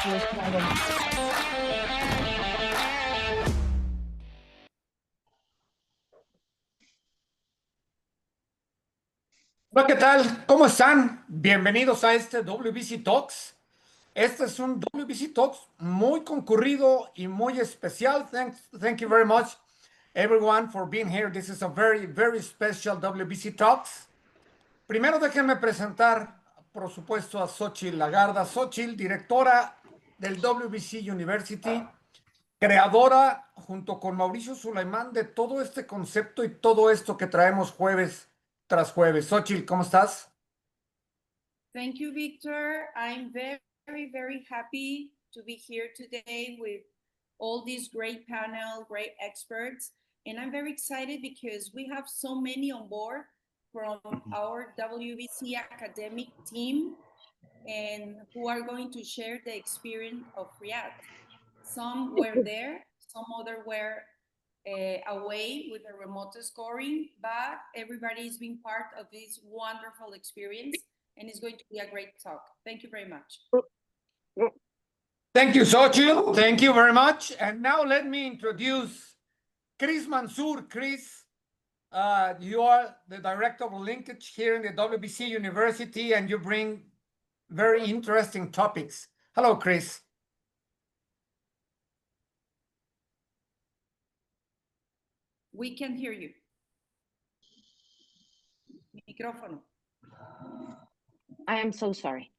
Hola, ¿qué tal? ¿Cómo están? Bienvenidos a este WBC Talks. Este es un WBC Talks muy concurrido y muy especial. Thank you very much, everyone, for being here. This is a very, very special WBC Talks. Primero déjenme presentar, por supuesto, a Xochitl Lagarda. Xochitl, directora del WBC University, creadora, junto con Mauricio Sulaimán, de todo este concepto y todo esto que traemos jueves tras jueves. Xochitl, ¿cómo estás? Thank you, Victor. I'm very, very happy to be here today with all these great panel, great experts. And I'm very excited because we have so many on board from our WBC academic team and who are going to share the experience of Riyadh. Some were there, some other were away with the remote scoring, but everybody's been part of this wonderful experience and it's going to be a great talk. Thank you very much. Thank you, Xochitl. Thank you very much. And now let me introduce Chris Mansour. Chris, you are the director of linkage here in the WBC University, and you bring very interesting topics. Hello, Chris. We can hear you. Micrófono. I am so sorry.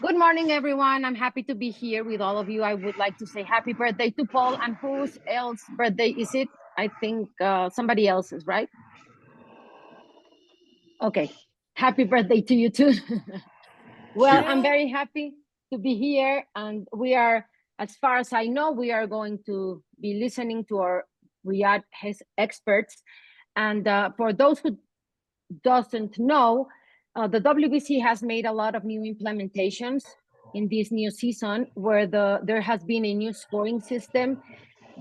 Good morning, everyone. I'm happy to be here with all of you. I would like to say happy birthday to Paul. And whose else birthday is it? I think somebody else's, right? Okay. Happy birthday to you too. Well, I'm very happy to be here. And we are, as far as I know, we are going to be listening to our Riyadh experts. And for those who doesn't know, the WBC has made a lot of new implementations in this new season where there has been a new scoring system.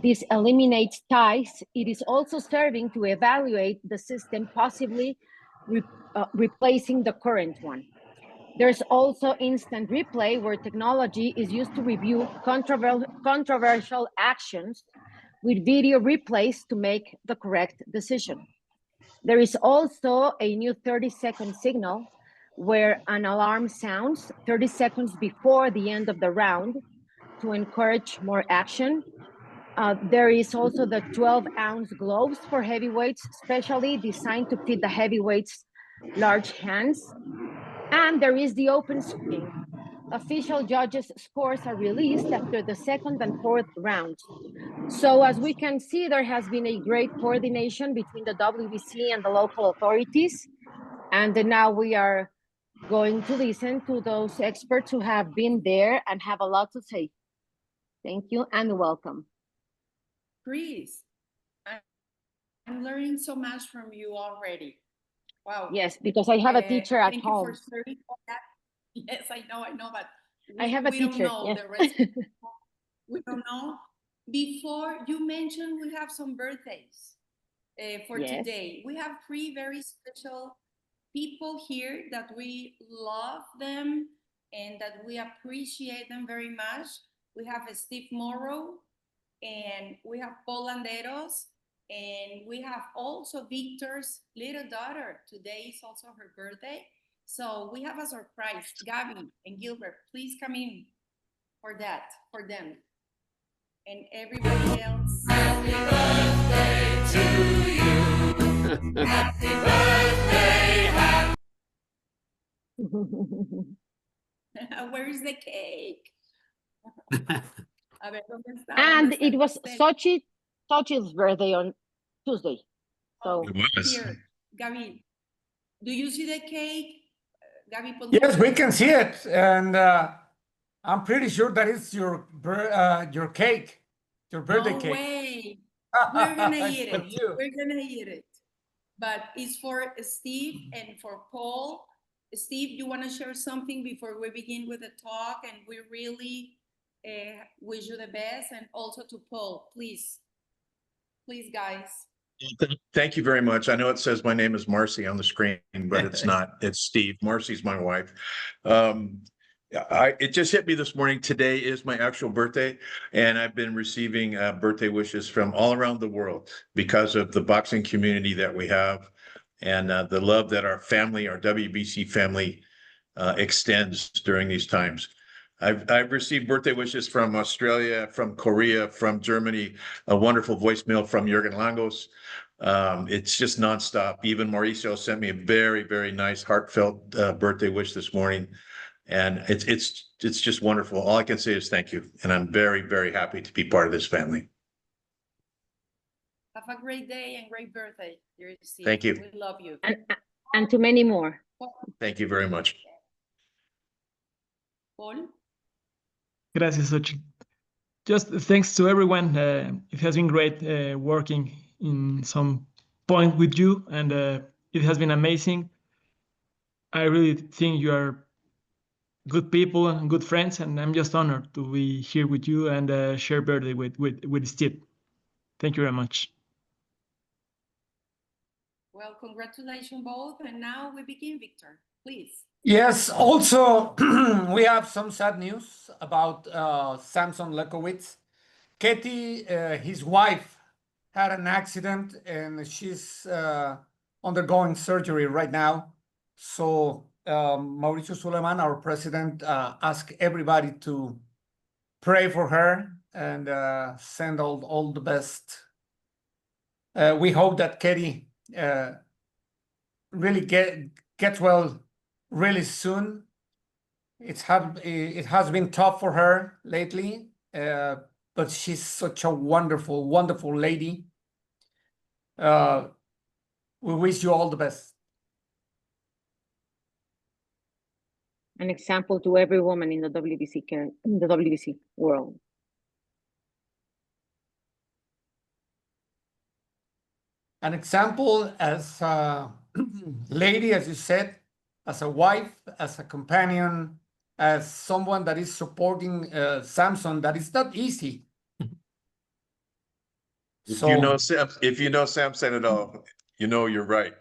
This eliminates ties. It is also serving to evaluate the system, possibly replacing the current one. There's also instant replay where technology is used to review controversial actions with video replays to make the correct decision. There is also a new 30-second signal where an alarm sounds 30 seconds before the end of the round to encourage more action. There is also the 12-ounce gloves for heavyweights, specially designed to fit the heavyweights' large hands. And there is the open screen. Official judges' scores are released after the second and fourth rounds. So as we can see, there has been a great coordination between the WBC and the local authorities. And now we are going to listen to those experts who have been there and have a lot to say. Thank you and welcome. Chris, I'm learning so much from you already. Wow. Yes, because I have a teacher at home. Thank you for sharing all that. Yes, I know, but I have a teacher. Don't know Yeah. the rest. We don't know. Before you mentioned we have some birthdays for today. We have 3 very special people here that we love them and that we appreciate them very much. We have Steve Morrow and we have Paul Landeros and we have also Victor's little daughter. Today is also her birthday. So we have a surprise. Gabby and Gilbert, please come in for that, for them. And everybody else. Happy birthday to you. Happy birthday. Where is the cake? And it was Xochitl's birthday on Tuesday. So here, Gabby, do you see the cake? Gabby, yes, we can see it, and I'm pretty sure that it's your cake, your birthday cake. No way. We're gonna eat it. We're gonna eat it. But it's for Steve and for Paul. Steve, you want to share something before we begin with the talk? And we really wish you the best. And also to Paul, please, guys. Thank you very much. I know it says my name is Marcy on the screen, but it's not. It's Steve. Marcy's my wife. It just hit me this morning. Today is my actual birthday, and I've been receiving birthday wishes from all around the world because of the boxing community that we have and the love that our family, our WBC family, extends during these times. I've received birthday wishes from Australia, from Korea, from Germany, a wonderful voicemail from Jurgen Langos. It's just nonstop. Even Mauricio sent me a very, very nice, heartfelt birthday wish this morning. And it's just wonderful. All I can say is thank you. And I'm very, very happy to be part of this family. Have a great day and great birthday, dear Steve. Thank you. We love you. And to many more. Thank you very much. Paul? Gracias, Xochitl. Just thanks to everyone. It has been great working in some point with you, and it has been amazing. I really think you are good people and good friends, and I'm just honored to be here with you and share birthday with Steve. Thank you very much. Well, congratulations both. And now we begin, Victor, please. Yes, also, we have some sad news about Samson Lekowitz. Katie, his wife, had an accident and she's undergoing surgery right now. So Mauricio Suleiman, our president, asked everybody to pray for her and send all the best. We hope that Katie really gets well really soon. It has been tough for her lately, but she's such a wonderful, wonderful lady. We wish you all the best. An example to every woman in the WBC world. An example as a lady, as you said, as a wife, as a companion, as someone that is supporting Samson, that is not easy. If you know Samson at all, you know you're right.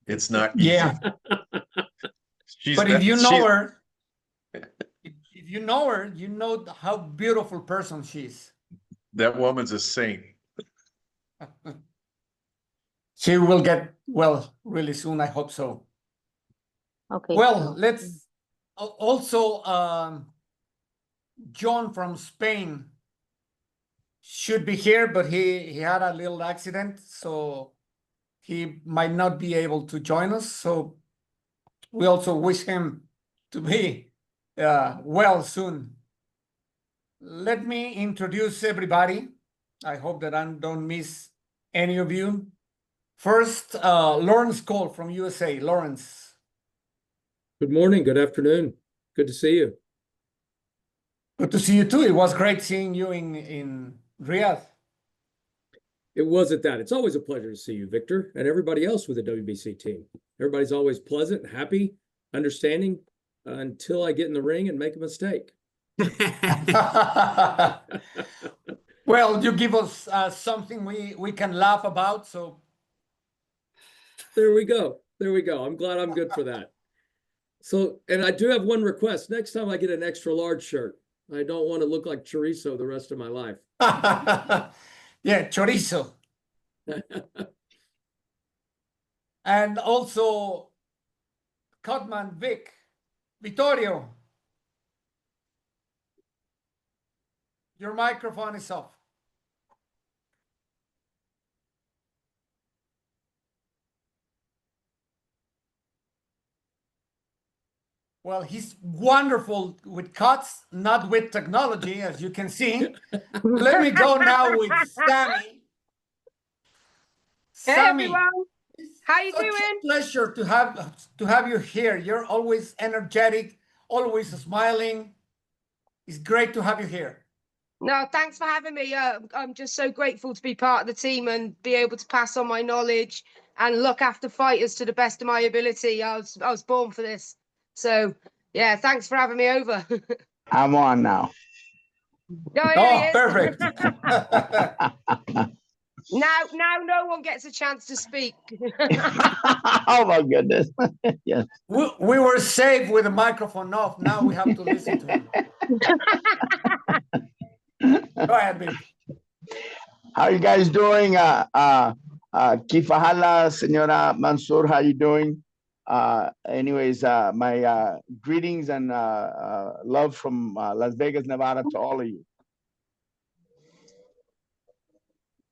It's not easy. Yeah. But if you know her, you know how beautiful person she is. That woman's a saint. She will get well really soon. I hope so. Okay. Well, let's also John from Spain should be here, but he had a little accident, so he might not be able to join us. So we also wish him to be well soon. Let me introduce everybody. I hope that I don't miss any of you. First, Lawrence Cole from USA. Lawrence. Good morning, good afternoon. Good to see you. Good to see you too. It was great seeing you in Riyadh. It wasn't that. It's always a pleasure to see you, Victor, and everybody else with the WBC team. Everybody's always pleasant, happy, understanding until I get in the ring and make a mistake. Well, you give us something we can laugh about, so. There we go. There we go. I'm glad I'm good for that. So, and I do have one request. Next time I get an extra large shirt, I don't want to look like chorizo the rest of my life. Yeah, chorizo. And also, Cutman Vic, Vittorio. Your microphone is off. Well, he's wonderful with cuts, not with technology, as you can see. Let me go now with Sammy. Hey Sammy, everyone, how you such doing? a pleasure to have you here. You're always energetic, always smiling. It's great to have you here. No, thanks for having me. I'm just so grateful to be part of the team and be able to pass on my knowledge and look after fighters to the best of my ability. I was born for this. So yeah, thanks for having me over. I'm on now. Oh, here he Oh, is. perfect. No, Now no one gets a chance to speak. Oh my goodness. Yes. We were safe with the microphone off. Now we have to listen to him. Go ahead, Vic. How you guys doing? Kifahala, Senora Mansour, how you doing? Anyways, my greetings and love from Las Vegas, Nevada to all of you.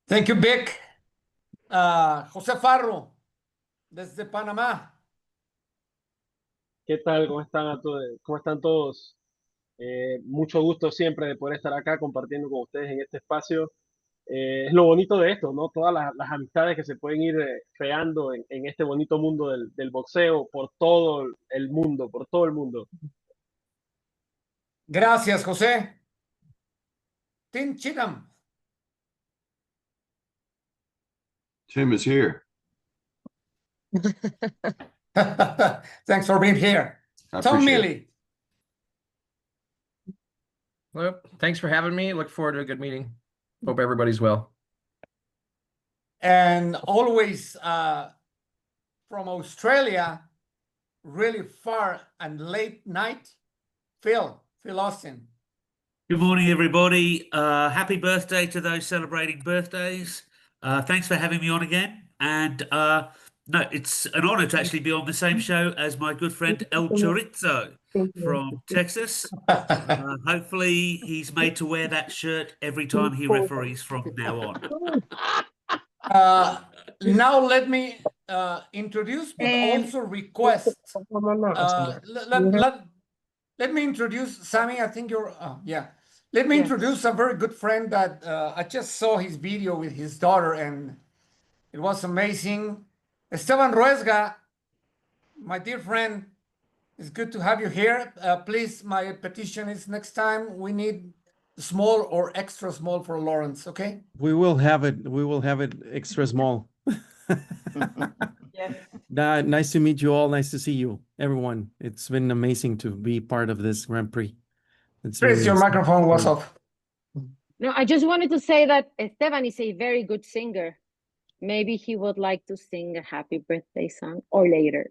Thank you, Vic. José Farro, desde Panamá. ¿Qué tal? ¿Cómo están ¿Cómo están todos? Mucho gusto siempre de poder estar acá compartiendo con ustedes en este espacio. Es lo bonito de esto, ¿no? Todas las amistades que se pueden ir creando en este bonito mundo del boxeo por todo el mundo, por todo el mundo. Gracias, José. Tim Chidam. Tim is here. Thanks for being here. I Tom appreciate it. Milley. Well, thanks for having me. Look forward to a good meeting. Hope everybody's well. And always from Australia, really far and late night, Phil Austin. Good morning, everybody. Happy birthday to those celebrating birthdays. Thanks for having me on again. And no, it's an honor to actually be on the same show as my good friend El Chorizo from Texas. Hopefully he's made to wear that shirt every time he referees from now on. Now let me introduce, but also request. Let me introduce Sammy. I think you're, yeah. Let me introduce a very good friend that I just saw his video with his daughter and it was amazing. Esteban Ruesga, my dear friend, it's good to have you here. Please, my petition is next time we need small or extra small for Lawrence, okay? We will have it. We will have it extra small. Yes. Nice to meet you all. Nice to see you, everyone. It's been amazing to be part of this Grand Prix. It's Chris, your microphone was off. No, I just wanted to say that Esteban is a very good singer. Maybe he would like to sing a happy birthday song or later.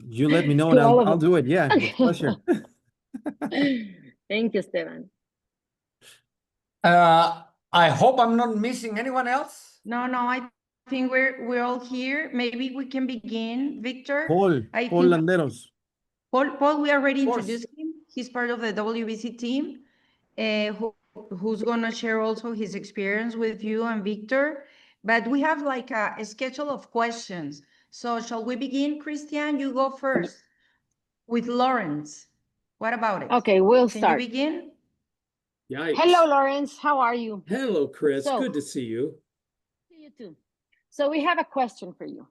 You let me know To and all of I'll them. do it. Yeah, with pleasure. Thank you, Esteban. I hope I'm not missing anyone else. No, I think we're all here. Maybe we can begin, Victor. Paul Landeros. Paul, we already Of course. introduced him. He's part of the WBC team, who's gonna share also his experience with you and Victor. But we have like a schedule of questions. So shall we begin, Christian? You go first with Lawrence. What about it? Okay, we'll Can start. you begin? Yikes. Hello, Lawrence. How are you? Hello, Chris. So- Good to see you. You too. So we have a question for you.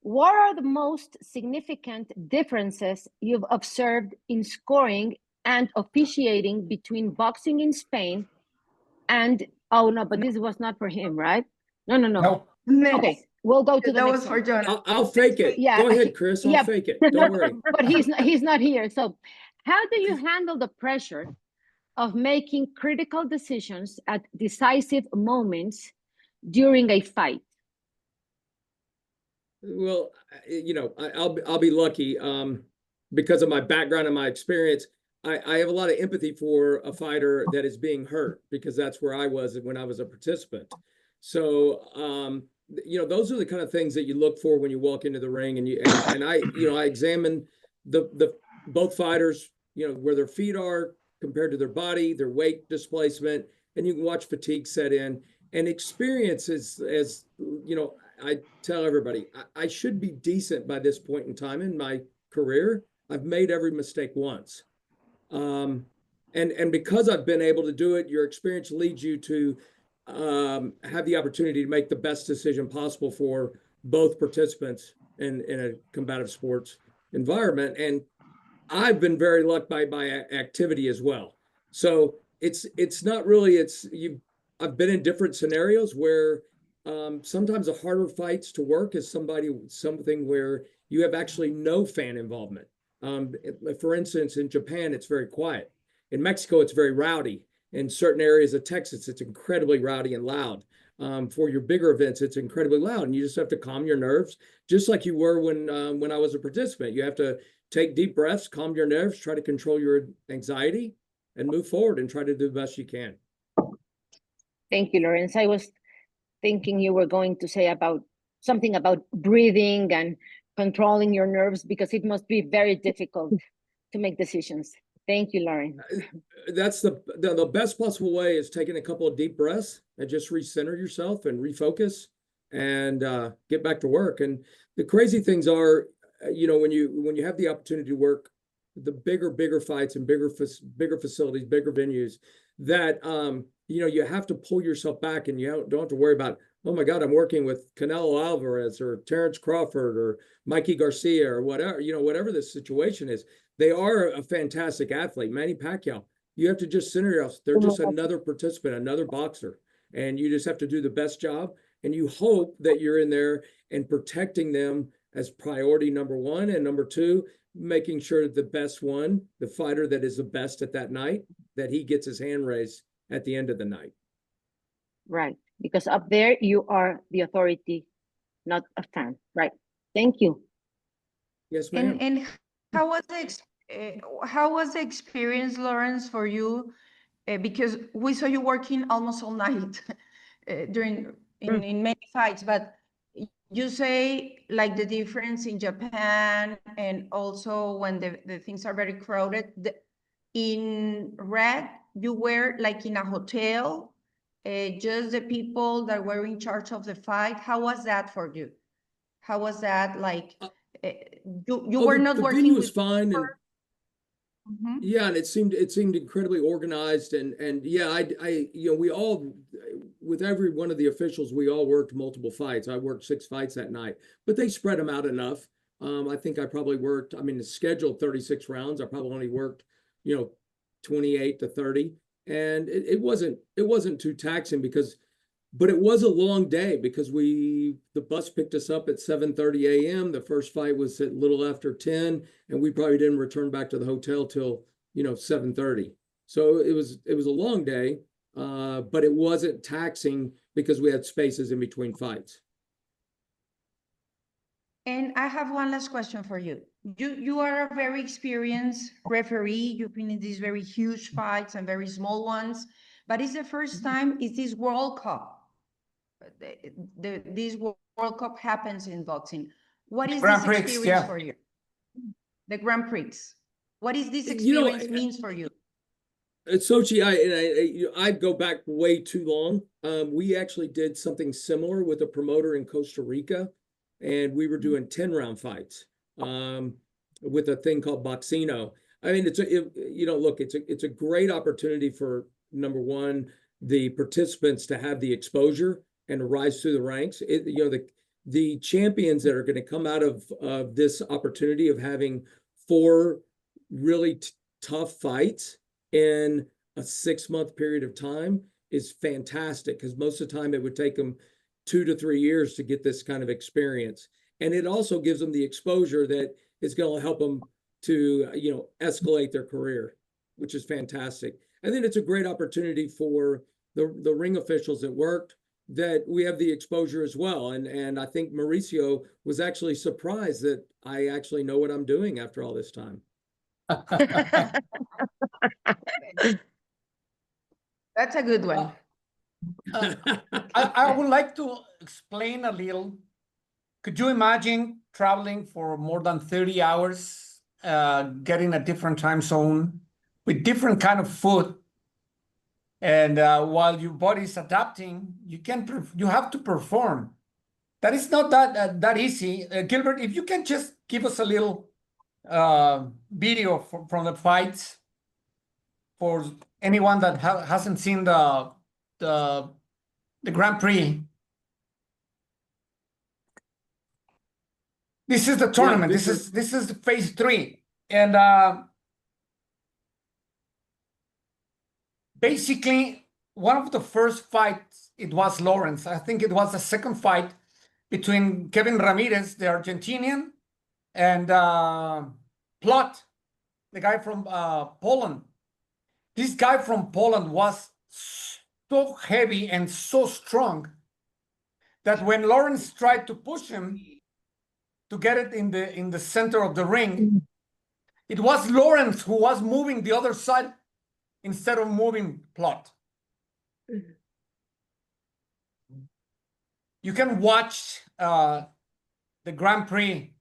What are the most significant differences you've observed in scoring and officiating between boxing in Spain and, oh no, but this was not for him, right? No. No. Okay, we'll go to the That next was for one. John. I'll fake it. Yeah. Go ahead, Chris. I'll Yeah. fake it. Don't worry. But he's not here. So how do you handle the pressure of making critical decisions at decisive moments during a fight? Well, I'll be lucky because of my background and my experience. I have a lot of empathy for a fighter that is being hurt because that's where I was when I was a participant. So, those are the kind of things that you look for when you walk into the ring, and I examine the both fighters, where their feet are compared to their body, their weight displacement, and you can watch fatigue set in. And experience is, as I tell everybody, I should be decent by this point in time in my career. I've made every mistake once. And because I've been able to do it, your experience leads you to have the opportunity to make the best decision possible for both participants in a combative sports environment. And I've been very lucky by activity as well. So it's not really, I've been in different scenarios where sometimes the harder fights to work is something where you have actually no fan involvement. For instance, in Japan, it's very quiet. In Mexico, it's very rowdy. In certain areas of Texas, it's incredibly rowdy and loud. For your bigger events, it's incredibly loud, and you just have to calm your nerves, just like you were when I was a participant. You have to take deep breaths, calm your nerves, try to control your anxiety, and move forward and try to do the best you can. Thank you, Lawrence. I was thinking you were going to say about something about breathing and controlling your nerves, because it must be very difficult to make decisions. Thank you, Lauren. That's the best possible way is taking a couple of deep breaths and just recenter yourself and refocus and get back to work. And the crazy things are, when you have the opportunity to work the bigger fights and bigger facilities, bigger venues, that you have to pull yourself back, and you don't have to worry about, oh my God, I'm working with Canelo Alvarez or Terrence Crawford or Mikey Garcia or whatever the situation is. They are a fantastic athlete. Manny Pacquiao, you have to just center yourself. They're just another participant, another boxer. And you just have to do the best job. And you hope that you're in there and protecting them as priority number one. And number two, making sure that the best one, the fighter that is the best at that night, that he gets his hand raised at the end of the night. Right. Because up there, you are the authority, not a fan. Right. Thank you. Yes, ma'am. And how was the experience, Lawrence, for you? Because we saw you working almost all night in many fights, but you say like the difference in Japan, and also when the things are very crowded. In Red, you were like in a hotel, just the people that were in charge of the fight. How was that for you? How was that like? You were not the working venue was with fine, and Mhm. yeah, and it seemed incredibly organized, and yeah, we all, with every one of the officials, we all worked multiple fights. I worked 6 fights that night, but they spread them out enough. I think I probably worked, the scheduled 36 rounds, I probably only worked 28 to 30, and it wasn't too taxing, but it was a long day, because the bus picked us up at 7:30 a.m. The first fight was at little after 10, and we probably didn't return back to the hotel till 7:30. So it was a long day, but it wasn't taxing because we had spaces in between fights. And I have one last question for you. You are a very experienced referee. You've been in these very huge fights and very small ones, but it's the first time it's this World Cup. This World Cup happens in boxing. What is Grand this Prix, experience yeah. for you? The Grand Prix. What is this experience means for you? Sochi, I'd go back way too long. We actually did something similar with a promoter in Costa Rica, and we were doing 10-round fights with a thing called Boxino. It's a great opportunity for, number one, the participants to have the exposure and to rise through the ranks. The champions that are going to come out of this opportunity of having 4 really tough fights in a 6-month period of time is fantastic, because most of the time it would take them 2 to 3 years to get this kind of experience. And it also gives them the exposure that is going to help them to, escalate their career, which is fantastic. And then it's a great opportunity for the ring officials that worked, that we have the exposure as well. And I think Mauricio was actually surprised that I actually know what I'm doing after all this time. That's a good one. I would like to explain a little. Could you imagine traveling for more than 30 hours, getting a different time zone with different kind of food? And while your body is adapting, you have to perform. That is not that easy. Gilbert, if you can just give us a little video from the fights for anyone that hasn't seen the Grand Prix. This is the tournament. Yeah, this is the phase 3, and basically one of the first fights, it was Lawrence. I think it was the second fight between Kevin Ramirez, the Argentinian, and Plot, the guy from Poland. This guy from Poland was so heavy and so strong that when Lawrence tried to push him to get it in the center of the ring, it was Lawrence who was moving the other side instead of moving Plot. You can watch the Grand Prix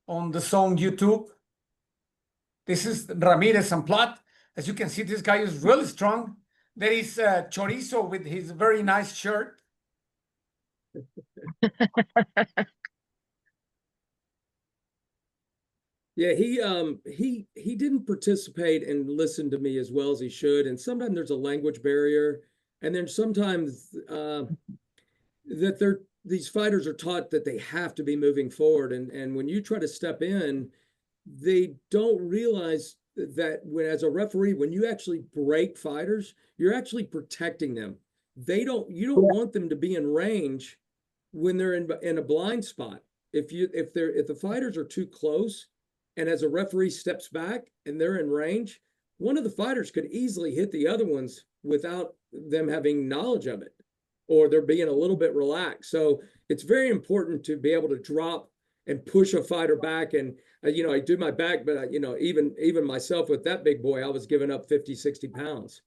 on the Zone YouTube. This is Ramirez and Plot. As you can see, this guy is really strong. There is Chorizo with his very nice shirt. Yeah, he didn't participate and listen to me as well as he should. And sometimes there's a language barrier, and then sometimes that these fighters are taught that they have to be moving forward. And when you try to step in, they don't realize that as a referee, when you actually break fighters, you're actually protecting them. You don't want them to be in range when they're in a blind spot. If the fighters are too close, and as a referee steps back and they're in range, one of the fighters could easily hit the other ones without them having knowledge of it, or they're being a little bit relaxed. So it's very important to be able to drop and push a fighter back. And, I do my back, but, even myself with that big boy, I was giving up 50, 60 pounds.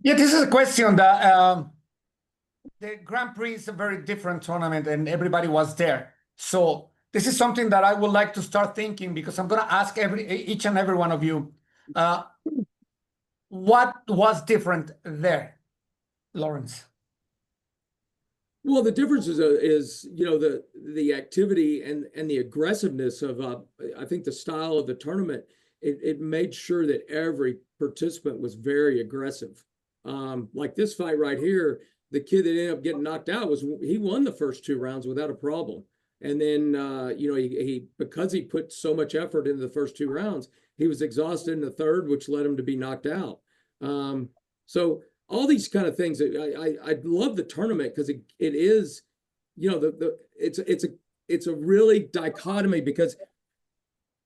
Yeah, this is a question that the Grand Prix is a very different tournament and everybody was there. So this is something that I would like to start thinking, because I'm going to ask each and every one of you, what was different there, Lawrence? Well, the difference is the activity and the aggressiveness of I think the style of the tournament. It made sure that every participant was very aggressive. Like this fight right here, the kid that ended up getting knocked out he won the first 2 rounds without a problem. And then, he because he put so much effort into the first 2 rounds, he was exhausted in the third, which led him to be knocked out. So all these kind of things, I love the tournament because it is, it's a really dichotomy, because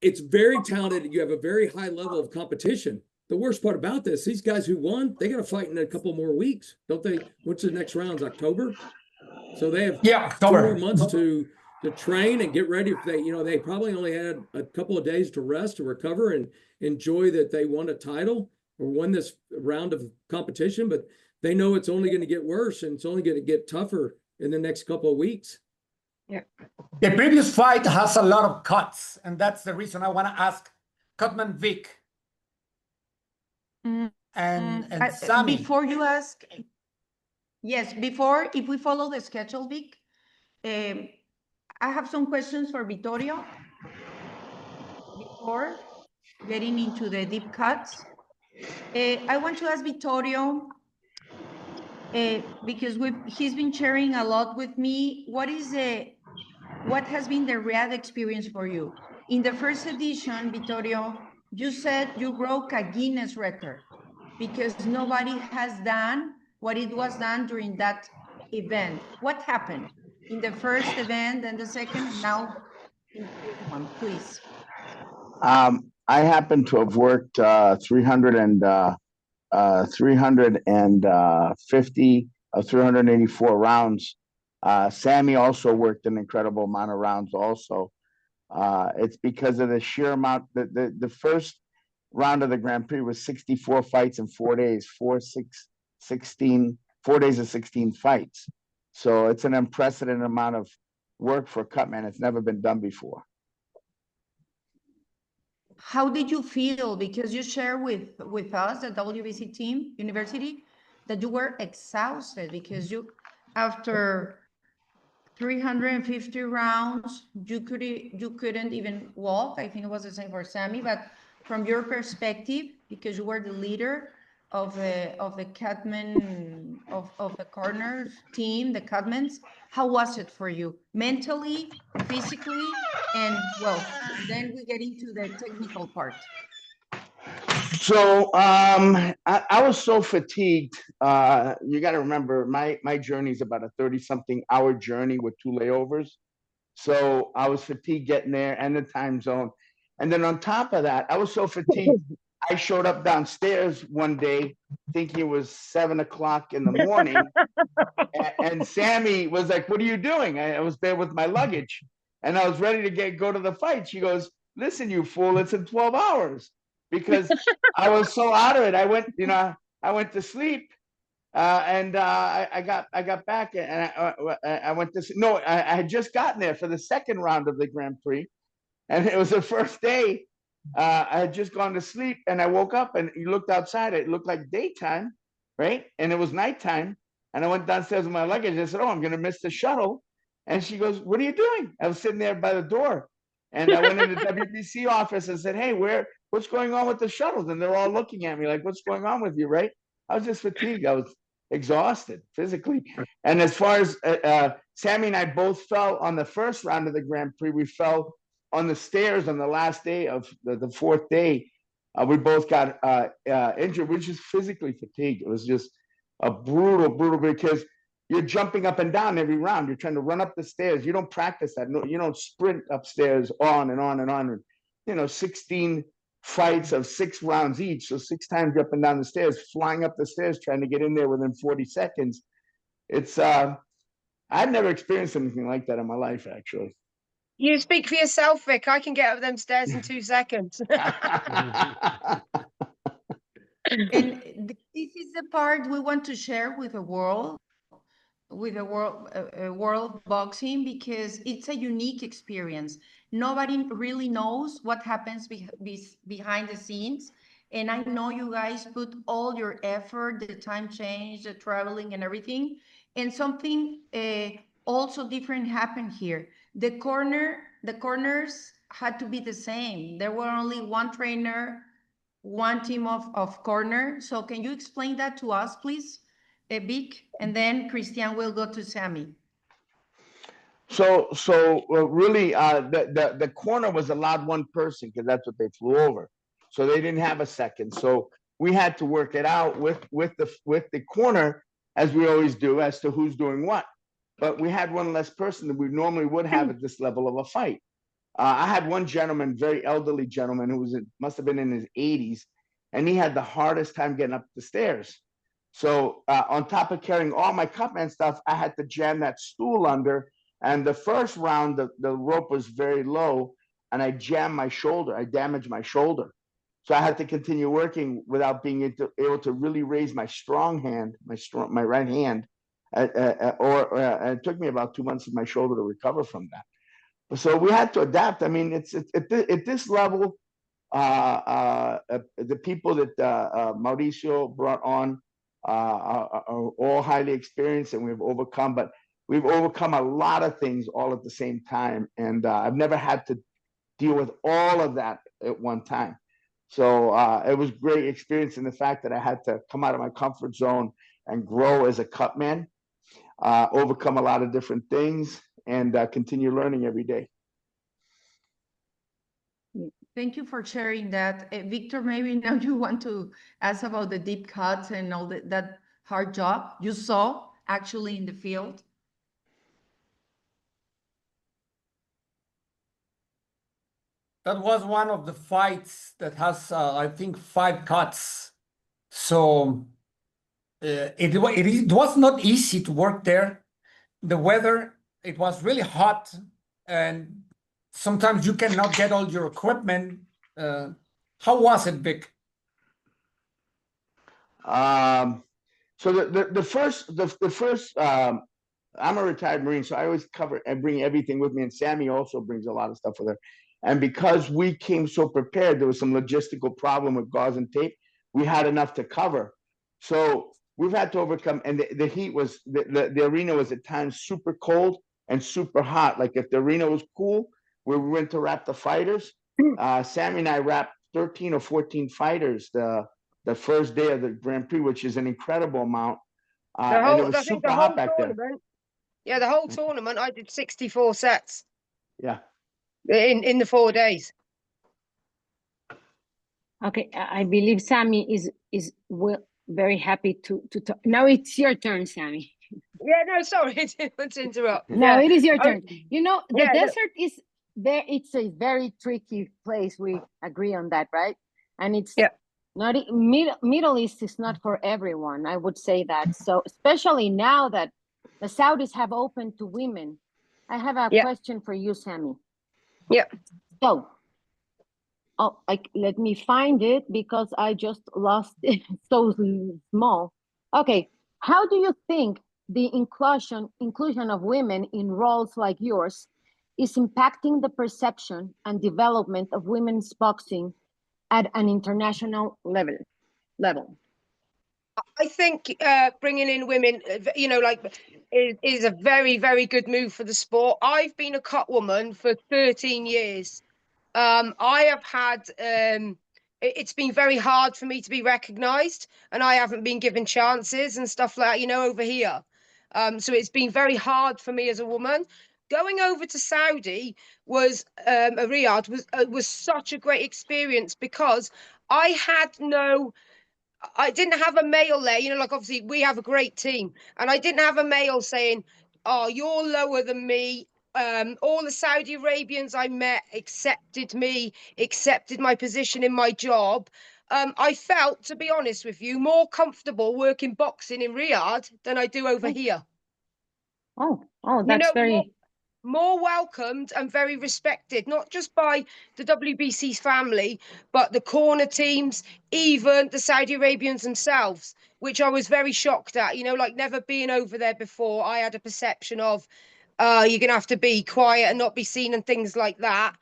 it's very talented. You have a very high level of competition. The worst part about this, these guys who won, they got to fight in a couple more weeks, don't they? What's the next round's October? So they have 2 more months to train and get ready. If they probably only had a couple of days to rest, to recover, and enjoy that they won a title or won this round of competition, but they know it's only going to get worse, and it's only going to get tougher in the next couple of weeks. Yeah. The previous fight has a lot of cuts, and that's the reason I want to ask Cutman Vic and Sammy. Before you ask, yes, if we follow the schedule, Vic, I have some questions for Vittorio before getting into the deep cuts. I want to ask Vittorio, because he's been sharing a lot with me. What has been the real experience for you? In the first edition, Vittorio, you said you broke a Guinness record because nobody has done what it was done during that event. What happened in the first event and the second, now in this one, please? I happen to have worked 350 of 384 rounds. Sammy also worked an incredible amount of rounds also. It's because of the sheer amount. The first round of the Grand Prix was 64 fights in 4 days, 4 days of 16 fights. So it's an unprecedented amount of work for Cutman. It's never been done before. How did you feel? Because you share with us, the WBC team, University, that you were exhausted because after 350 rounds, you couldn't even walk. I think it was the same for Sammy, but from your perspective, because you were the leader of the Cutman, of the corners team, the Cutmans, how was it for you? Mentally, physically, and then we get into the technical part. So I was so fatigued. You got to remember, my journey is about a 30-something hour journey with 2 layovers. So I was fatigued getting there and the time zone. And then on top of that, I was so fatigued, I showed up downstairs one day thinking it was 7 o'clock in the morning. And Sammy was like, "What are you doing?" I was there with my luggage and I was ready to go to the fight. She goes, "Listen, you fool, it's in 12 hours." Because I was so out of it. I went to sleep. I got back and I went to no, I had just gotten there for the second round of the Grand Prix, and it was the first day. I had just gone to sleep, and I woke up and you looked outside. It looked like daytime, right? And it was nighttime. And I went downstairs with my luggage. I said, "Oh, I'm going to miss the shuttle." And she goes, "What are you doing?" I was sitting there by the door, and I went in the WBC office and said, "Hey, what's going on with the shuttles?" And they're all looking at me like, "What's going on with you?" Right? I was just fatigued. I was exhausted physically. And as far as Sammy and I both fell on the first round of the Grand Prix, we fell on the stairs on the last day of the fourth day. We both got injured. We were just physically fatigued. It was just a brutal because you're jumping up and down every round. You're trying to run up the stairs. You don't practice that. No, you don't sprint upstairs on and on and on. And, 16 fights of 6 rounds each. So 6 times up and down the stairs, flying up the stairs, trying to get in there within 40 seconds. It's, I've never experienced anything like that in my life, actually. You speak for yourself, Vic. I can get up them stairs in 2 seconds. And this is the part we want to share with the world, world boxing, because it's a unique experience. Nobody really knows what happens behind the scenes. And I know you guys put all your effort, the time change, the traveling and everything. And something also different happened here. The corners had to be the same. There were only one trainer, one team of corner. So can you explain that to us, please, Vic? And then Christian will go to Sammy. So really, the corner was allowed one person because that's what they flew over. So they didn't have a second. So we had to work it out with the corner, as we always do, as to who's doing what. But we had one less person than we normally would have at this level of a fight. I had one gentleman, very elderly gentleman, who must have been in his 80s, and he had the hardest time getting up the stairs. So on top of carrying all my cutman stuff, I had to jam that stool under. And the first round, the rope was very low, and I jammed my shoulder. I damaged my shoulder. So I had to continue working without being able to really raise my strong hand, my right hand. And it took me about 2 months of my shoulder to recover from that. So we had to adapt. I mean, it's at this level, the people that Mauricio brought on are all highly experienced, and we've overcome a lot of things all at the same time. And I've never had to deal with all of that at one time. So it was great experience in the fact that I had to come out of my comfort zone and grow as a cutman, overcome a lot of different things, and continue learning every day. Thank you for sharing that. Victor, maybe now you want to ask about the deep cuts and all that hard job you saw actually in the field. That was one of the fights that has, I think, 5 cuts. So it was not easy to work there. The weather, it was really hot, and sometimes you cannot get all your equipment. How was it, Vic? So the first I'm a retired Marine, so I always cover and bring everything with me, and Sammy also brings a lot of stuff with her. And because we came so prepared, there was some logistical problem with gauze and tape. We had enough to cover. So we've had to overcome, and the heat was, the arena was at times super cold and super hot. Like if the arena was cool, we went to wrap the fighters. Sammy and I wrapped 13 or 14 fighters the first day of the Grand Prix, which is an incredible amount. And it was super hot back there. Yeah, the whole tournament, I did 64 sets. Yeah. In the 4 days. Okay, I believe Sammy is very happy to talk. Now it's your turn, Sammy. Yeah, no, sorry, to interrupt. No, it is your turn. You know, the yeah, desert is there. It's a very tricky place. We agree on that, right? And it's Not Middle East is not for everyone. I would say that. So especially now that the Saudis have opened to women, I have a question for you, Sammy. Yeah. So, let me find it because I just lost it. So small. Okay, how do you think the inclusion of women in roles like yours is impacting the perception and development of women's boxing at an international level? I think bringing in women, is a very, very good move for the sport. I've been a cut woman for 13 years. I have had, it's been very hard for me to be recognised, and I haven't been given chances and stuff like that, over here. So it's been very hard for me as a woman. Going over to Saudi was Riyadh was such a great experience because I didn't have a male there, obviously we have a great team, and I didn't have a male saying, "Oh, you're lower than me." All the Saudi Arabians I met accepted me, accepted my position in my job. I felt, to be honest with you, more comfortable working boxing in Riyadh than I do over here. Oh, that's very more welcomed and very respected, not just by the WBC's family, but the corner teams, even the Saudi Arabians themselves, which I was very shocked at. Never being over there before, I had a perception of, you're going to have to be quiet and not be seen and things like that.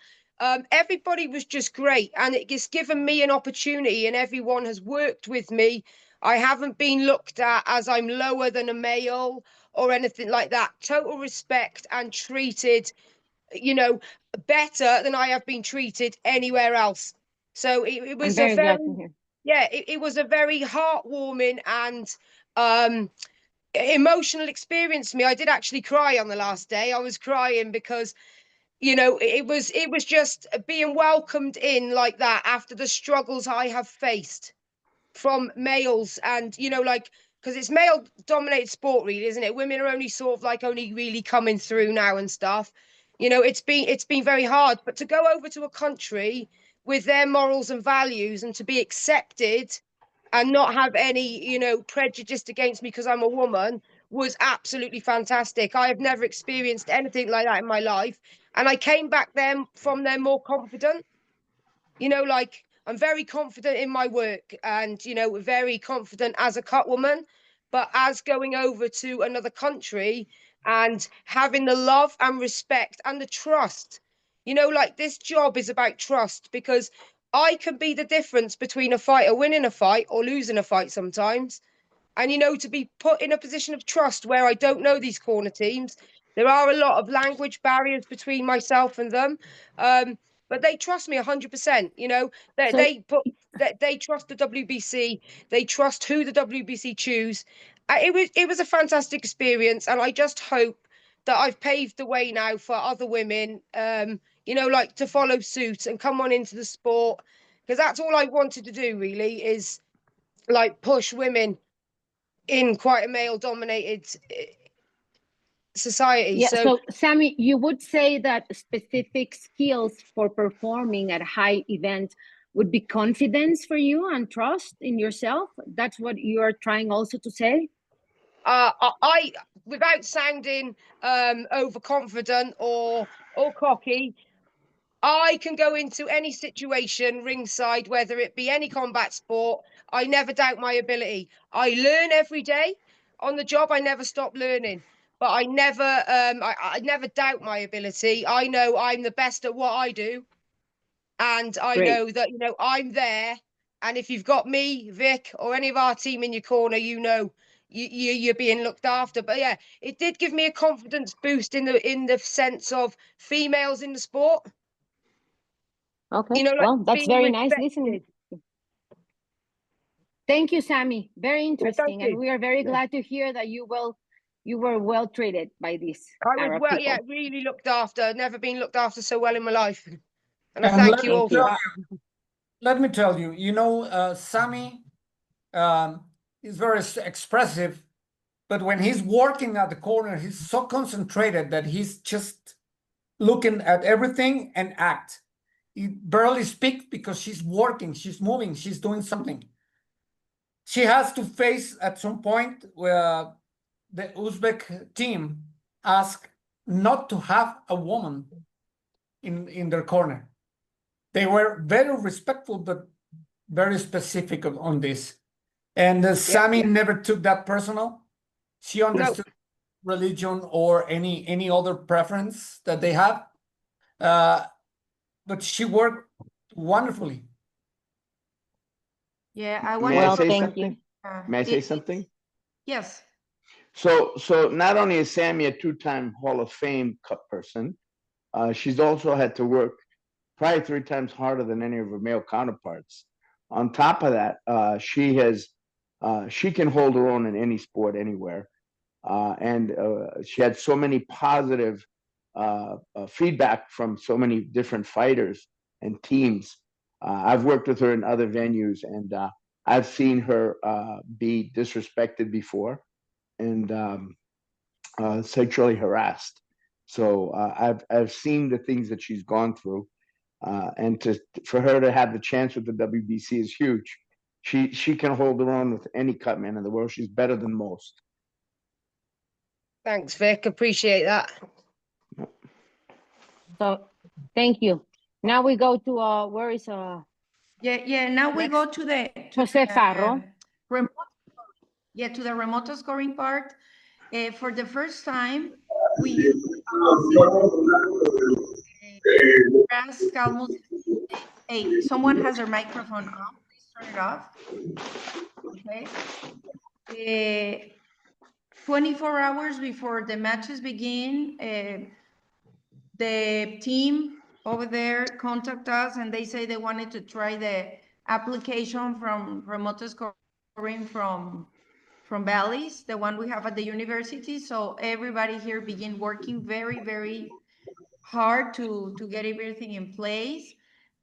Everybody was just great, and it's given me an opportunity, and everyone has worked with me. I haven't been looked at as I'm lower than a male or anything like that. Total respect and treated, better than I have been treated anywhere else. So it was I'm very glad to hear. Yeah, it was a very heartwarming and emotional experience for me. I did actually cry on the last day. I was crying because it was just being welcomed in like that after the struggles I have faced from males, and because it's male dominated sport, really, isn't it? Women are only only really coming through now and stuff. It's been very hard, but to go over to a country with their morals and values and to be accepted and not have any prejudice against me because I'm a woman was absolutely fantastic. I have never experienced anything like that in my life, and I came back from there more confident. I'm very confident in my work and, very confident as a cut woman, but as going over to another country and having the love and respect and the trust, this job is about trust, because I can be the difference between a fighter winning a fight or losing a fight sometimes. And, to be put in a position of trust where I don't know these corner teams, there are a lot of language barriers between myself and them. But they trust me 100%. They trust the WBC. They trust who the WBC choose. It was a fantastic experience, and I just hope that I've paved the way now for other women, to follow suit and come on into the sport, because that's all I wanted to do, really, is push women in quite a male-dominated society. Yeah, so Sammy, you would say that specific skills for performing at high events would be confidence for you and trust in yourself? That's what you are trying also to say? I without sounding overconfident or cocky, I can go into any situation ringside, whether it be any combat sport. I never doubt my ability. I learn every day on the job. I never stop learning, but I never doubt my ability. I know I'm the best at what I do, and I know that I'm there. And if you've got me, Vic, or any of our team in your corner, you're being looked after. But yeah, it did give me a confidence boost in the sense of females in the sport. Okay, well, that's very nice listening. Thank you, Sammy. Very interesting, and we are very glad to hear that you were well treated by these Arab people. Really looked after. Never been looked after so well in my life, and I thank you all for that. Let me tell you, Sammy is very expressive, but when he's working at the corner, he's so concentrated that he's just looking at everything and act. barely speaks because she's working, she's moving, she's doing something. She has to face at some point where the Uzbek team asked not to have a woman in their corner. They were very respectful, but very specific on this. And Sammy never took that personal. She understood religion or any other preference that they have. But she worked wonderfully. Yeah, I May want I to say something? May I say something? Yes. So not only is Sammy a two-time Hall of Fame Cup person, she's also had to work probably 3 times harder than any of her male counterparts. On top of that, she can hold her own in any sport anywhere. And she had so many positive feedback from so many different fighters and teams. I've worked with her in other venues, and I've seen her be disrespected before and sexually harassed. So I've seen the things that she's gone through, and for her to have the chance with the WBC is huge. She can hold her own with any cut man in the world. She's better than most. Thanks, Vic. Appreciate that. So thank you. Now we go to where is Yeah. Now we go to the Jose Farro. remote. Yeah, to the remote scoring part. For the first time, we use ask almost. Hey, someone has their microphone off. Please turn it off. Okay. 24 hours before the matches begin, the team over there contact us and they say they wanted to try the application from remote scoring from Bally's, the one we have at the university. So everybody here begin working very, very hard to get everything in place.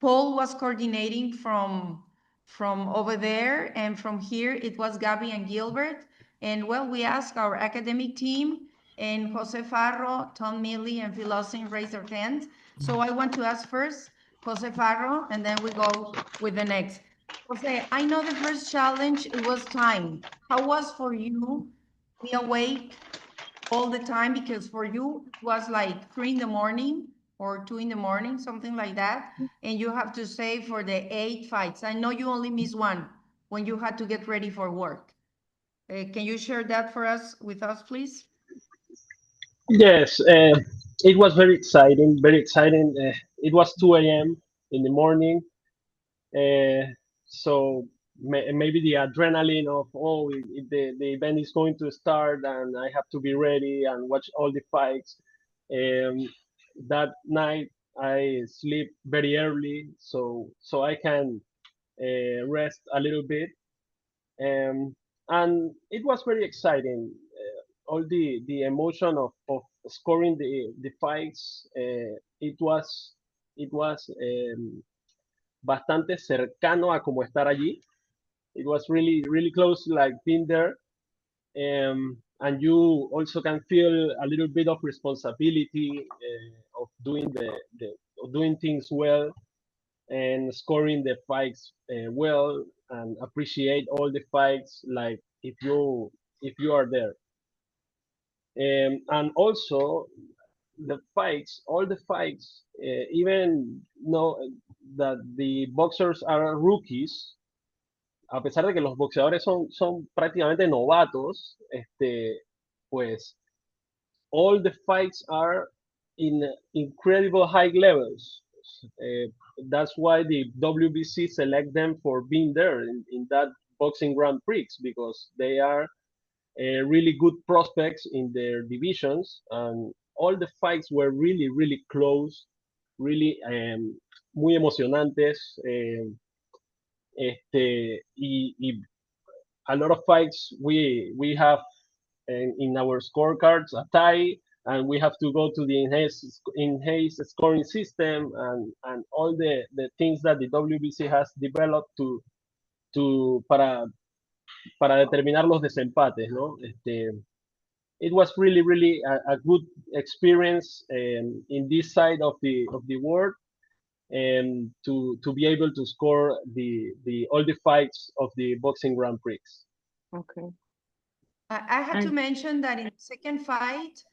Paul was coordinating from over there, and from here it was Gabby and Gilbert. And well, we asked our academic team, and Jose Farro, Tom Milley, and Phil Austin raised their hands. So I want to ask first Jose Farro, and then we go with the next. Jose, I know the first challenge, it was time. How was for you be awake all the time? Because for you it was like 3 in the morning or 2 in the morning, something like that, and you have to stay for the 8 fights. I know you only missed one when you had to get ready for work. Can you share that with us, please? Yes, it was very exciting, very exciting. It was 2 a.m. in the morning. So maybe the adrenaline of, the event is going to start and I have to be ready and watch all the fights. That night I sleep very early so I can rest a little bit. And it was very exciting. All the emotion of scoring the fights. It was bastante cercano a como estar allí. It was really, really close, like being there. And you also can feel a little bit of responsibility of doing things well and scoring the fights well, and appreciate all the fights like if you are there. And also all the fights, even know that the boxers are rookies, a pesar de que los boxeadores son prácticamente novatos, pues all the fights are in incredible high levels. That's why the WBC select them for being there in that boxing Grand Prix, because they are really good prospects in their divisions, and all the fights were really, really close, really muy emocionantes. Y a lot of fights we have in our scorecards a tie, and we have to go to the enhanced scoring system and all the things that the WBC has developed para determinar los desempates, ¿no? It was really, really a good experience in this side of the world. and to be able to score the all the fights of the boxing Grand Prix. Okay. I had to mention that in the second fight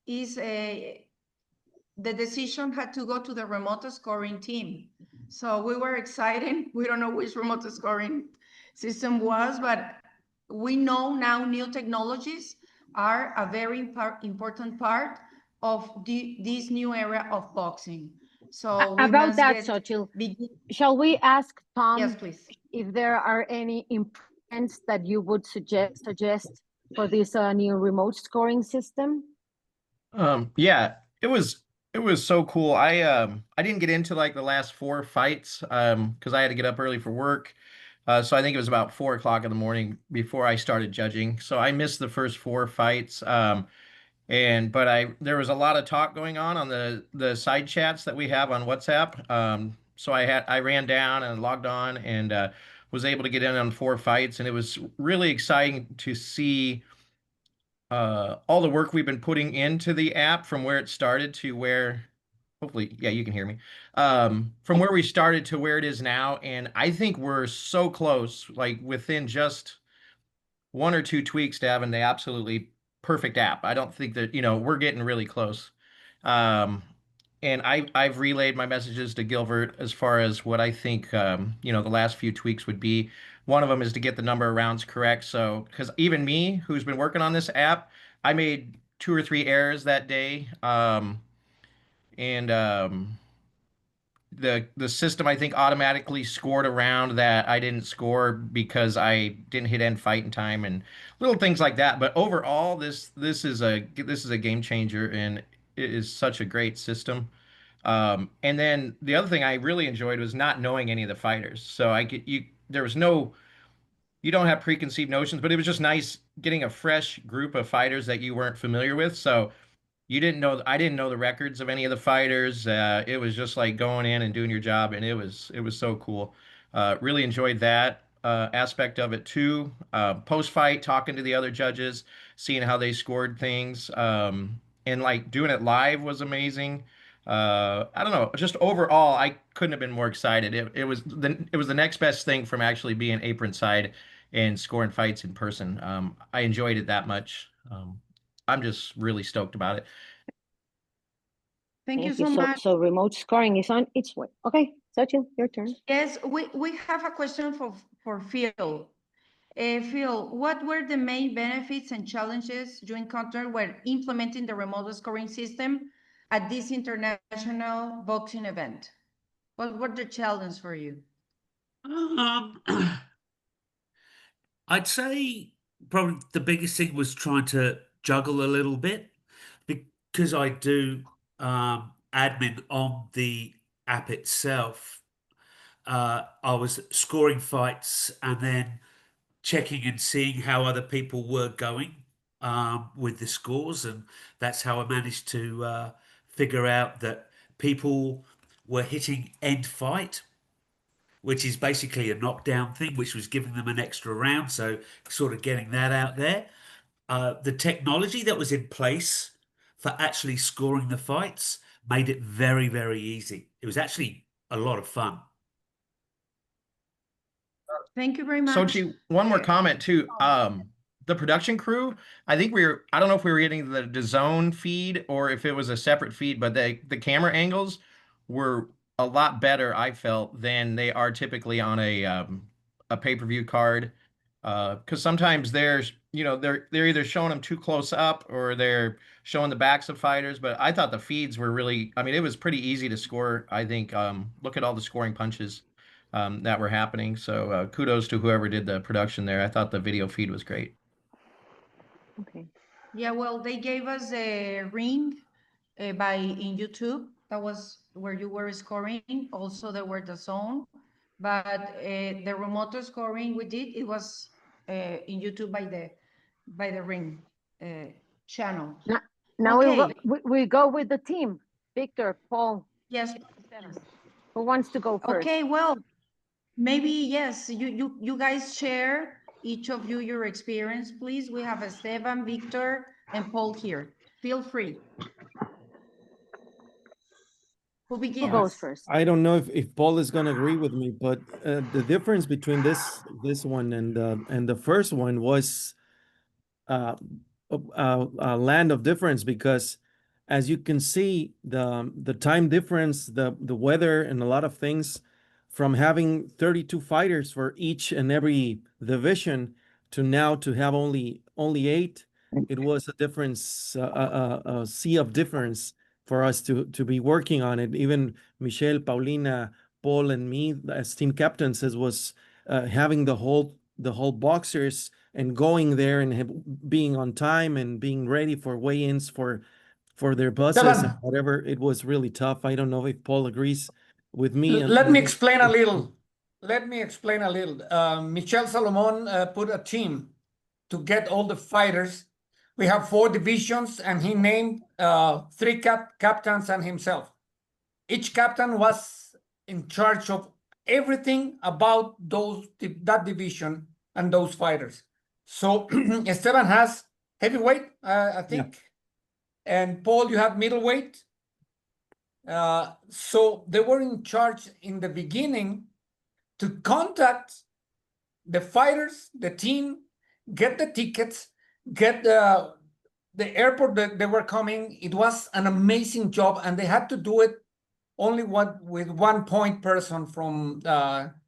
is the decision had to go to the remote scoring team. So we were excited. We don't know which remote scoring system was, but we know now new technologies are a very important part of this new era of boxing. So we About must that, get Xochitl, shall we ask Tom Yes, please. if there are any improvements that you would suggest for this new remote scoring system? Yeah, it was so cool. I didn't get into like the last four fights because I had to get up early for work. So I think it was about 4 o'clock in the morning before I started judging. So I missed the first four fights. But there was a lot of talk going on the side chats that we have on WhatsApp. So I ran down and logged on and was able to get in on four fights, and it was really exciting to see all the work we've been putting into the app from where it started to where, hopefully, yeah, you can hear me. From where we started to where it is now, and I think we're so close, like within just one or two tweaks to having the absolutely perfect app. I don't think that, we're getting really close. Um, and I've relayed my messages to Gilbert as far as what I think, the last few tweaks would be. One of them is to get the number of rounds correct. So, because even me, who's been working on this app, I made 2 or 3 errors that day. And the system I think automatically scored a round that I didn't score because I didn't hit end fight in time and little things like that. But overall, this is a game changer, and it is such a great system. And then the other thing I really enjoyed was not knowing any of the fighters. So there was no, you don't have preconceived notions, but it was just nice getting a fresh group of fighters that you weren't familiar with. So I didn't know the records of any of the fighters. It was just like going in and doing your job, and it was so cool. Really enjoyed that aspect of it too. Post fight, talking to the other judges, seeing how they scored things, and like doing it live was amazing. I don't know, just overall, I couldn't have been more excited. It was the next best thing from actually being apron side and scoring fights in person. I enjoyed it that much. I'm just really stoked about it. Thank you so much. So remote scoring is on its way. Okay, Xochitl, your turn. Yes, we have a question for Phil. Phil, what were the main benefits and challenges you encountered when implementing the remote scoring system at this international boxing event? What were the challenges for you? I'd say probably the biggest thing was trying to juggle a little bit because I do admin on the app itself. I was scoring fights and then checking and seeing how other people were going with the scores, and that's how I managed to figure out that people were hitting end fight, which is basically a knockdown thing, which was giving them an extra round. So sort of getting that out there. The technology that was in place for actually scoring the fights made it very, very easy. It was actually a lot of fun. Thank you very much. Sochi, one more comment too. The production crew, I don't know if we were getting the DAZN feed or if it was a separate feed, but the camera angles were a lot better, I felt, than they are typically on a pay-per-view card. Because sometimes they're either showing them too close up or they're showing the backs of fighters. But I thought the feeds were really, I mean, it was pretty easy to score. I think look at all the scoring punches that were happening. So kudos to whoever did the production there. I thought the video feed was great. Okay. Yeah, well, they gave us a ring in YouTube. That was where you were scoring. Also, there were the zone, but the remote scoring we did, it was in YouTube by the ring channel. Now Okay. we go with the team. Victor, Paul. Yes. Who wants to go first? Okay, well, maybe yes. You guys share each of you your experience, please. We have Esteban, Victor, and Paul here. Feel free. Who Who begins? goes first? I don't know if Paul is gonna agree with me, but the difference between this one and the first one was uh, a land of difference, because as you can see, the time difference, the weather, and a lot of things, from having 32 fighters for each and every division to now to have only 8, it was a difference, a sea of difference for us to be working on it. Even Michelle, Paulina, Paul, and me as team captains, as was having the whole boxers and going there and being on time and being ready for weigh-ins for their buses and Esteban, whatever. It was really tough. I don't know if Paul agrees with me. let me explain a little. Let me explain a little. Michel Salomon put a team to get all the fighters. We have 4 divisions, and he named 3 captains and himself. Each captain was in charge of everything about that division and those fighters. So Esteban has heavyweight, I think, and Paul, you have middleweight. So they were in charge in the beginning to contact the fighters, the team, get the tickets, get the airport that they were coming. It was an amazing job, and they had to do it only with 1 point person from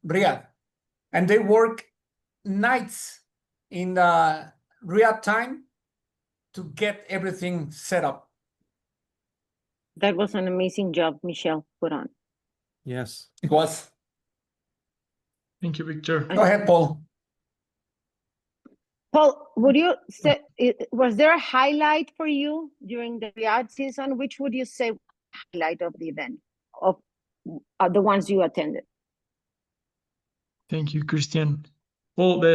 Riyadh, and they work nights in Riyadh time to get everything set up. That was an amazing job Michelle put on. Yes, it was. Thank you, Victor. Go ahead, Paul. Paul, would you say, was there a highlight for you during the Riyadh season? Which would you say was the highlight of the event, of the ones you attended? Thank you, Christian. Well,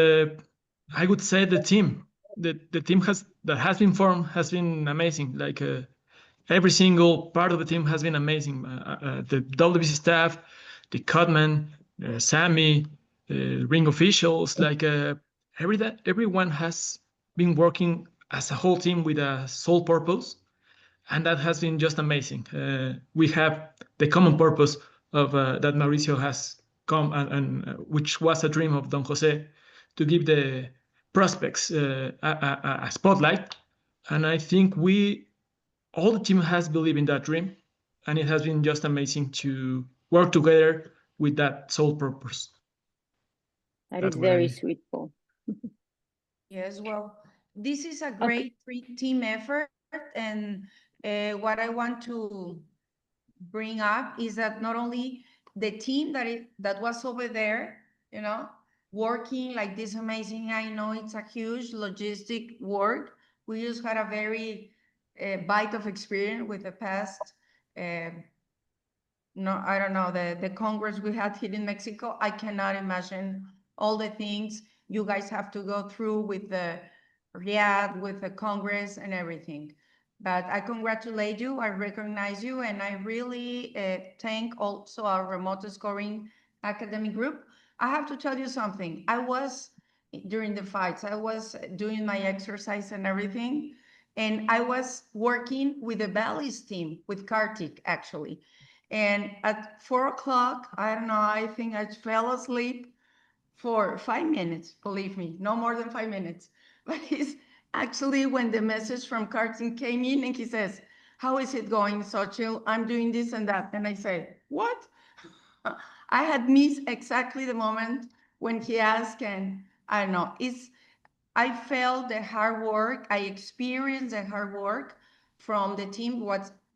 I would say the team. The team that has been formed has been amazing. Like every single part of the team has been amazing. The WBC staff, the cutman, Sammy, ring officials, like everyone has been working as a whole team with a sole purpose, and that has been just amazing. We have the common purpose of that Mauricio has come and which was a dream of Don Jose, to give the prospects a spotlight, and I think all the team has believed in that dream, and it has been just amazing to work together with that sole purpose. That is very sweet, Paul. Yes, well, this is a great team effort, and what I want to bring up is that not only the team that was over there, working like this amazing. I know it's a huge logistic work. We just had a very bite of experience with the past. No, I don't know, the Congress we had here in Mexico. I cannot imagine all the things you guys have to go through with the Riyadh, with the Congress and everything. But I congratulate you, I recognize you, and I really thank also our remote scoring academic group. I have to tell you something. During the fights, I was doing my exercise and everything, and I was working with the Bally's team, with Kartik, actually. And at 4 o'clock, I don't know, I think I fell asleep for 5 minutes, believe me, no more than 5 minutes. But it's actually when the message from Carson came in and he says, "How is it going, Xochitl? I'm doing this and that." And I said, "What?" I had missed exactly the moment when he asked, and I don't know, I felt the hard work, I experienced the hard work from the team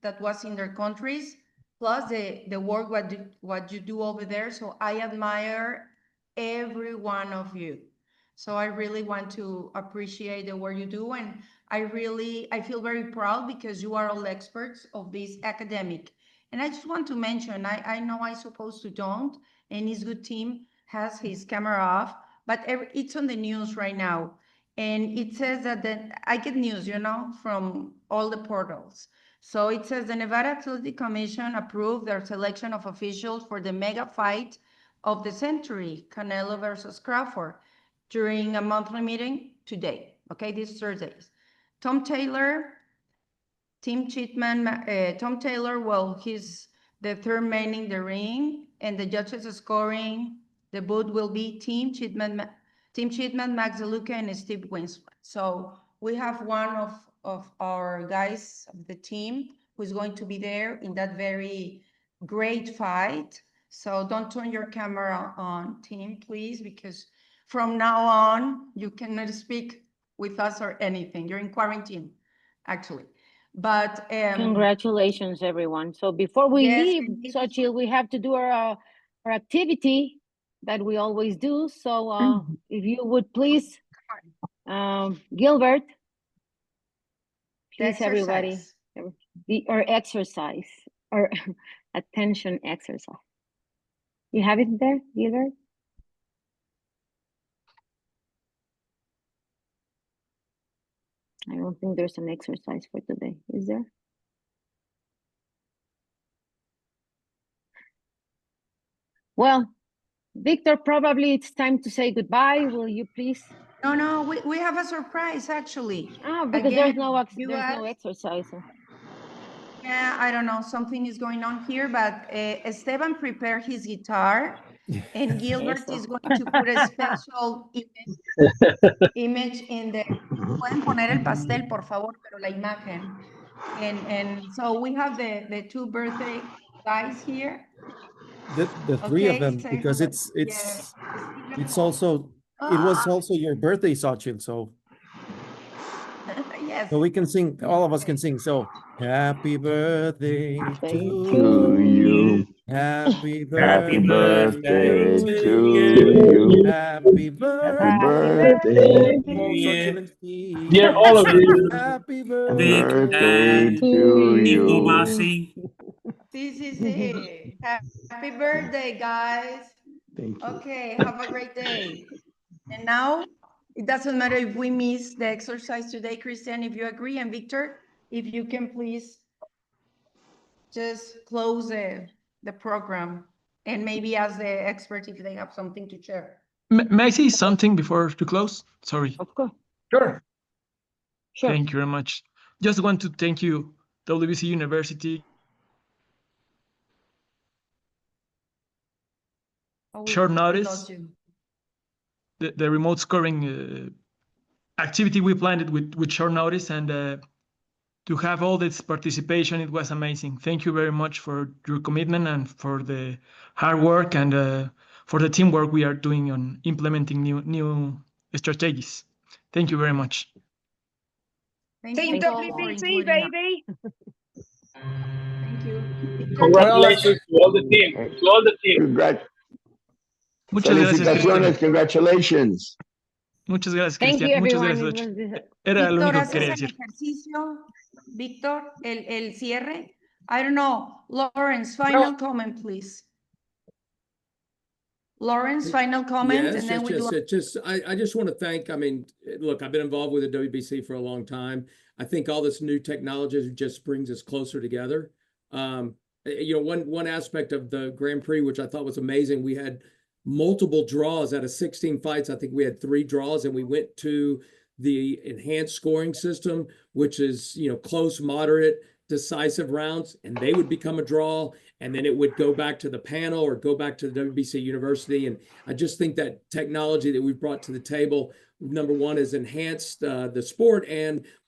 that was in their countries, plus the work what you do over there. So I admire every one of you. So I really want to appreciate the work you do, and I feel very proud because you are all experts of this academic. And I just want to mention, I know I supposed to don't, and his good team has his camera off, but it's on the news right now. And it says that I get news, from all the portals. So it says the Nevada Athletic Commission approved their selection of officials for the mega fight of the century, Canelo versus Crawford, during a monthly meeting today. Okay, this Thursday. Tom Taylor, Tim Chitman, Tom Taylor, well, he's the third man in the ring, and the judges scoring the vote will be Team Chitman, Max DeLuca, and Steve Winston. So we have one of our guys of the team who's going to be there in that very great fight. So don't turn your camera on, team, please, because from now on, you cannot speak with us or anything. You're in quarantine, actually. But congratulations, everyone. So before we leave, Xochitl, we have to do our activity that we always do. So if you would please, Gilbert, please, everybody, or exercise, or attention exercise. You have it there, Gilbert? I don't think there's an exercise for today, is there? Well, Victor, probably it's time to say goodbye. Will you please? No, we have a surprise, actually. Oh, because Again, there's no exercise. Yeah, I don't know, something is going on here, but Esteban prepared his guitar, and Gilbert is going to put a special image in the... Pueden poner el pastel, por favor, pero la imagen. And so we have the two birthday guys here. The three of them, because it's also, it was also your birthday, Xochitl, so. Yes. So we can sing, all of us can sing. So happy birthday to you. Happy Happy birthday to you. you. Happy Happy birthday, birthday. Xochitl and Steve. Dear all of you. Happy Birthday birthday to you. Marcy. Sí. Happy birthday, guys. Thank you. Okay, have a great day. And now, it doesn't matter if we miss the exercise today, Christian, if you agree, and Victor, if you can please just close the program and maybe ask the experts if they have something to share. May I say something before to close? Sorry. Of course. Sure. Thank you very much. Just want to thank you, WBC University. Short notice. The remote scoring activity we planned it with short notice, and to have all this participation, it was amazing. Thank you very much for your commitment and for the hard work and for the teamwork we are doing on implementing new strategies. Thank you very much. Team WBC, baby. Thank you. Congratulations to all the team. To all the team. Muchas gracias, Cristian. Congratulations. Muchas gracias, Thank Cristian. you, Muchas everyone. gracias. Era lo Víctor, único que quería ¿haces el decir. ejercicio, Víctor, el cierre? I don't know. Lawrence, final comment, please. Lawrence, final comment, Yes, and then we do. I just want to thank, I mean, look, I've been involved with the WBC for a long time. I think all this new technology just brings us closer together. You know, one aspect of the Grand Prix, which I thought was amazing, we had multiple draws out of 16 fights. I think we had 3 draws, and we went to the enhanced scoring system, which is, you know, close, moderate, decisive rounds, and they would become a draw, and then it would go back to the panel or go back to the WBC University. And I just think that technology that we've brought to the table, number one, has enhanced the sport,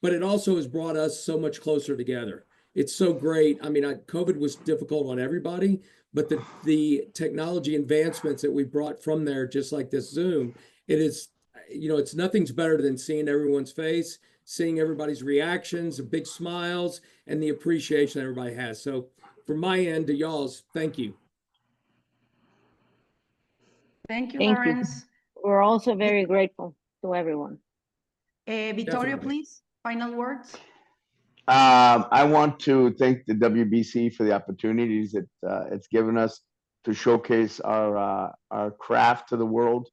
but it also has brought us so much closer together. It's so great. I mean, COVID was difficult on everybody, but the technology advancements that we brought from there, just like this Zoom, it is, you know, it's nothing's better than seeing everyone's face, seeing everybody's reactions, the big smiles, and the appreciation everybody has. So from my end to y'all's, thank you. Thank you, Thank Lawrence. you. We're also very grateful to everyone. Vittorio, please, final words. I want to thank the WBC for the opportunities that it's given us to showcase our craft to the world.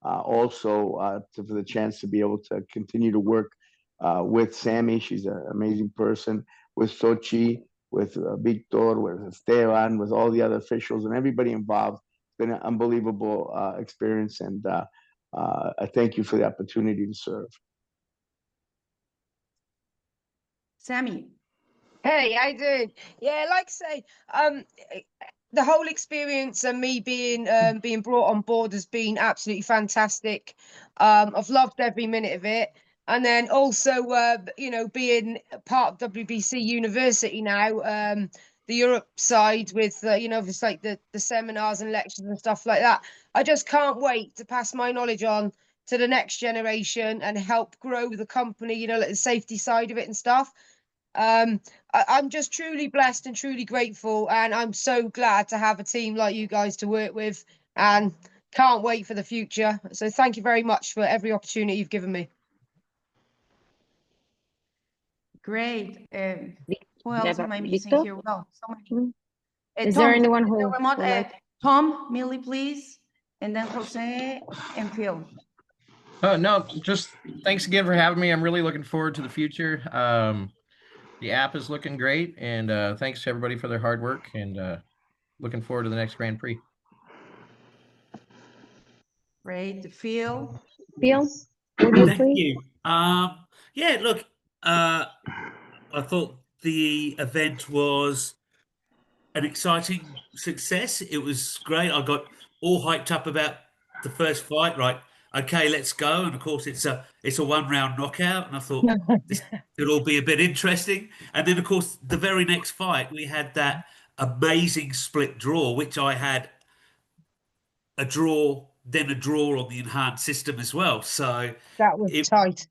Also, for the chance to be able to continue to work with Sammy. She's an amazing person. With Sochi, with Victor, with Esteban, with all the other officials and everybody involved. It's been an unbelievable experience, and I thank you for the opportunity to serve. Sammy. Hey, how you doing? Yeah, like I say, the whole experience and me being brought on board has been absolutely fantastic. I've loved every minute of it. And then also, you know, being part of WBC University now, the Europe side with, you know, just like the seminars and lectures and stuff like that. I just can't wait to pass my knowledge on to the next generation and help grow the company, you know, like the safety side of it and stuff. I'm just truly blessed and truly grateful, and I'm so glad to have a team like you guys to work with, and can't wait for the future. So thank you very much for every opportunity you've given me. Great. Who else Deborah, am I missing Victor? here? Well, so many. Is Tom, there anyone the who remote, would like? Tom, Millie, please, and then Jose and Phil. Oh, no, just thanks again for having me. I'm really looking forward to the future. The app is looking great, and thanks to everybody for their hard work, and looking forward to the next Grand Prix. Great. Phil. Phil, would you Thank please? you. Yeah, look, I thought the event was an exciting success. It was great. I got all hyped up about the first fight. Right, okay, let's go. And of course, it's a 1-round knockout. And I thought this could all be a bit interesting. And then, of course, the very next fight, we had that amazing split draw, which I had a draw, then a draw on the enhanced system as well. So That was tight.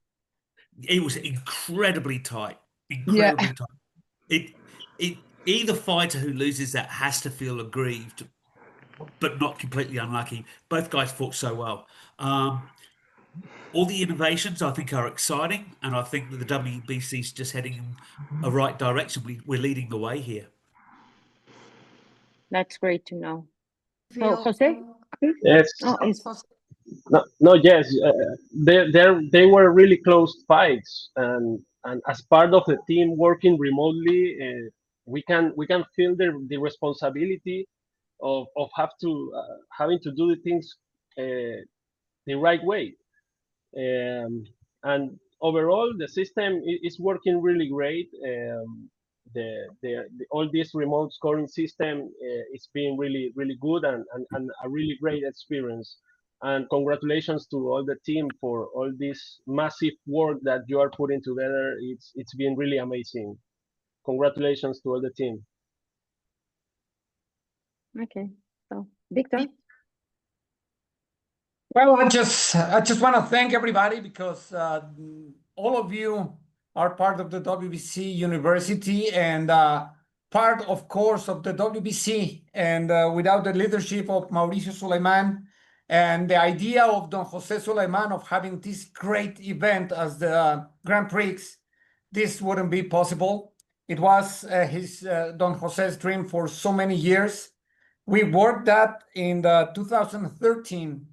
it was incredibly tight, Yeah. incredibly tight. It either fighter who loses that has to feel aggrieved, but not completely unlucky. Both guys fought so well. All the innovations I think are exciting, and I think that the WBC is just heading in a right direction. We're leading the way here. That's great to know. So, Phil, Jose? Yes. Oh, it's Yes, they were really close fights, and as part of the team working remotely, we can feel the responsibility of having to do the things the right way. And overall, the system is working really great. All this remote scoring system is being really good and a really great experience. And congratulations to all the team for all this massive work that you are putting together. It's been really amazing. Congratulations to all the team. okay. So, Victor? Well, I just want to thank everybody because all of you are part of the WBC University and part, of course, of the WBC. And without the leadership of Mauricio Suleiman and the idea of Don Jose Suleiman of having this great event as the Grand Prix, this wouldn't be possible. It was Don Jose's dream for so many years. We worked that in the 2013.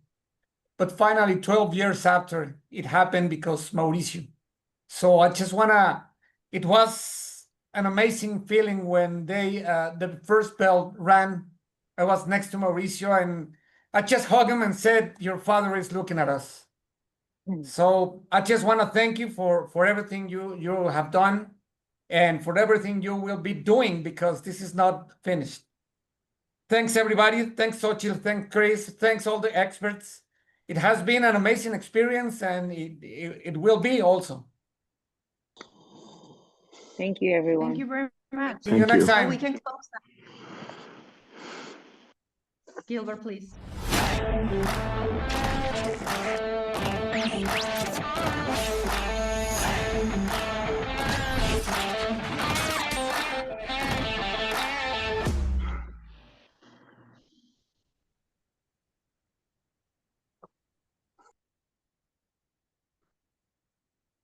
But finally, 12 years after, it happened because Mauricio. So I just it was an amazing feeling when the first bell rang. I was next to Mauricio and I just hugged him and said, your father is looking at us. So I just want to thank you for everything you have done and for everything you will be doing because this is not finished. Thanks, everybody. Thanks, Xochitl. Thanks, Chris. Thanks, all the experts. It has been an amazing experience and it will be also. Thank you, everyone. Thank you very much. See you next So time. we can close that. Gilbert, please.